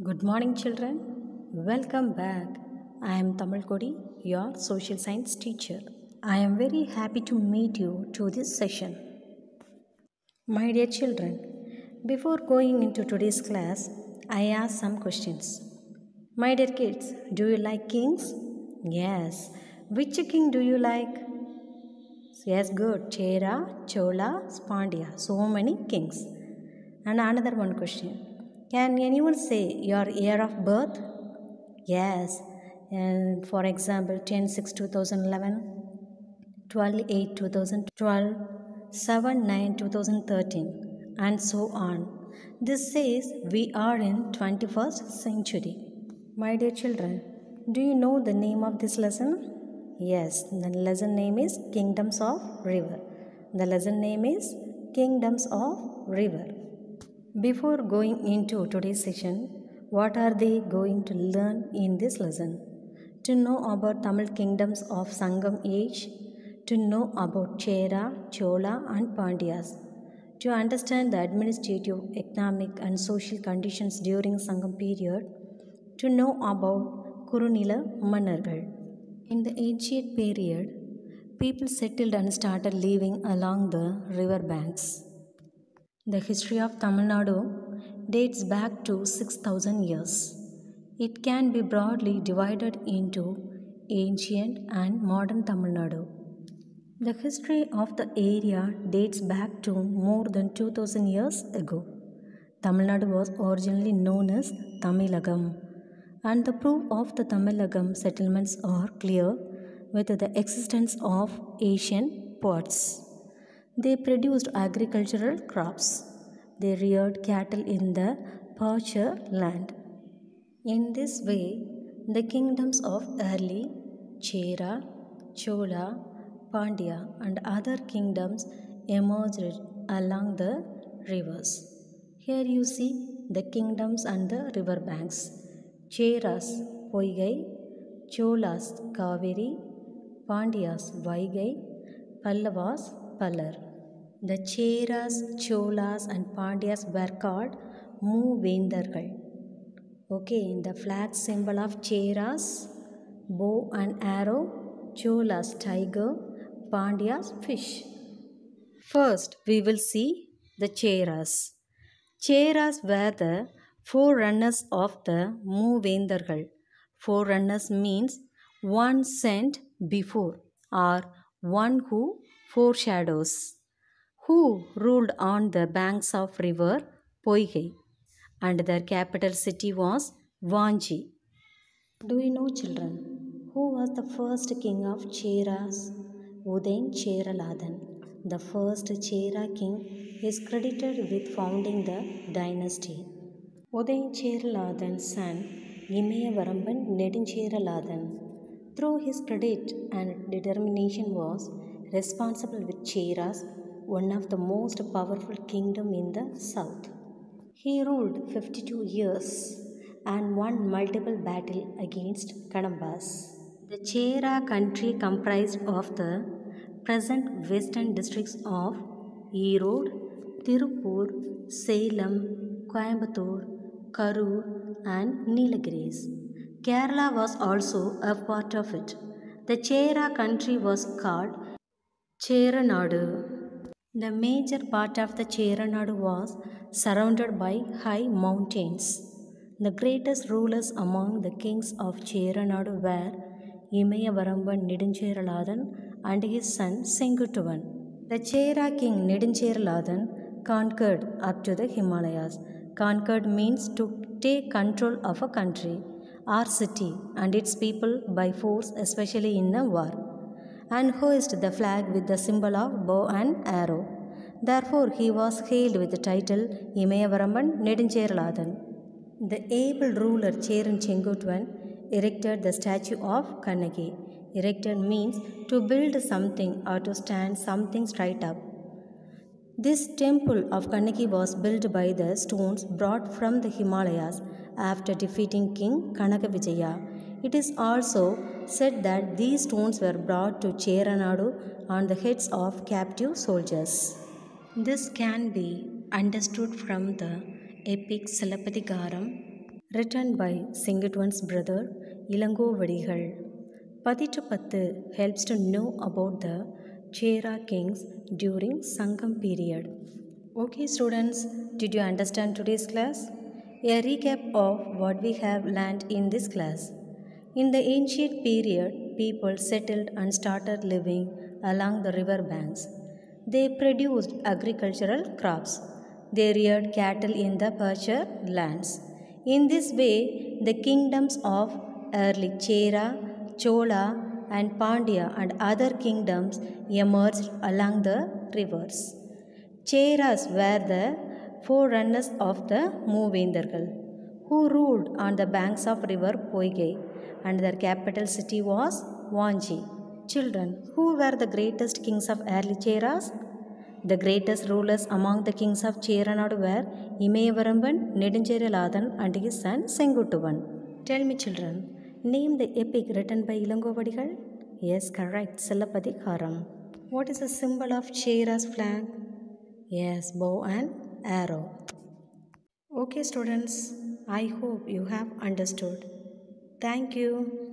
Good morning, children. Welcome back. I am Tamil Kodi, your social science teacher. I am very happy to meet you to this session. My dear children, before going into today's class, I ask some questions. My dear kids, do you like kings? Yes. Which king do you like? Yes, good. Chera, Chola, Pandya. So many kings. And another one question. Can anyone say your year of birth? Yes. And for example, 10/6/2011, 12/8/2012, 7/9/2013, and so on. This says we are in 21st century. My dear children, do you know the name of this lesson? Yes, the lesson name is Kingdoms of River. The lesson name is Kingdoms of River. Before going into today's session, what are they going to learn in this lesson? To know about Tamil kingdoms of Sangam age, to know about Chera, Chola and Pandyas, to understand the administrative, economic and social conditions during Sangam period, to know about Kurunila Mannargal. In the ancient period, people settled and started living along the river banks. The history of Tamil Nadu dates back to 6,000 years. It can be broadly divided into ancient and modern Tamil Nadu. The history of the area dates back to more than 2,000 years ago. Tamil Nadu was originally known as Tamilagam, and the proof of the Tamilagam settlements are clear with the existence of Asian ports. They produced agricultural crops. They reared cattle in the pasture land. In this way, the kingdoms of early Chera, Chola, Pandya and other kingdoms emerged along the rivers. Here you see the kingdoms and the river banks. Cheras, Poigai, Cholas, Kaveri, Pandyas, Vaigai, Pallavas, Pallar. The Cheras, Cholas and Pandyas were called Moovendargal. Okay, the flag symbol of Cheras, bow and arrow, Cholas, tiger, Pandyas, fish. First, we will see the Cheras. Cheras were the forerunners of the Moovendargal. Forerunners means one sent before or one who foreshadows, who ruled on the banks of river Poigai, and their capital city was Vanchi. Do you know, children, who was the first king of Cheras? Udayan Cheraladan. The first Chera king is credited with founding the dynasty. Udayan Cheraladan's son Imayavaramban Nedincheraladan, through his credit and determination, was responsible with Cheras, one of the most powerful kingdom in the south. He ruled 52 years and won multiple battles against Kadambas. The Chera country comprised of the present western districts of Erode, Tirupur, Salem, Coimbatore, Karur and Nilgiris. Kerala was also a part of it. The Chera country was called Cheranadu. The major part of the Cheranadu was surrounded by high mountains. The greatest rulers among the kings of Cheranadu were Imayavaramban Nedincheraladan and his son Sengutuvan. The Chera king Nedincheraladan conquered up to the Himalayas. Conquered means to take control of a country or city and its people by force, especially in a war, and hoisted the flag with the symbol of bow and arrow. Therefore, he was hailed with the title Imayavaramban Nedincheraladan. The able ruler Cheran Chenguttuvan erected the statue of Kannagi. Erected means to build something or to stand something straight up. This temple of Kannagi was built by the stones brought from the Himalayas after defeating King Kanakavijaya. It is also said that these stones were brought to Cheranadu on the heads of captive soldiers. This can be understood from the epic Silappatikaram written by Singatuvan's brother Ilangovadigal. Padittu Pattu helps to know about the Chera kings during Sangam period. Okay, students, did you understand today's class? A recap of what we have learned in this class. In the ancient period, people settled and started living along the river banks. They produced agricultural crops. They reared cattle in the pasture lands. In this way, the kingdoms of early Chera, Chola, and Pandya and other kingdoms emerged along the rivers. Cheras were the forerunners of the Moovendargal, who ruled on the banks of river Poigai, and their capital city was Vanchi. Children, who were the greatest kings of early Cheras? The greatest rulers among the kings of Cheranadu were Imayavaramban, Neduncheriladan, and his son Sengutuvan. Tell me, children, name the epic written by Ilangovadigal. Yes, correct, Silapadikaram. What is the symbol of Chera's flag? Yes, bow and arrow. Okay, students, I hope you have understood. Thank you.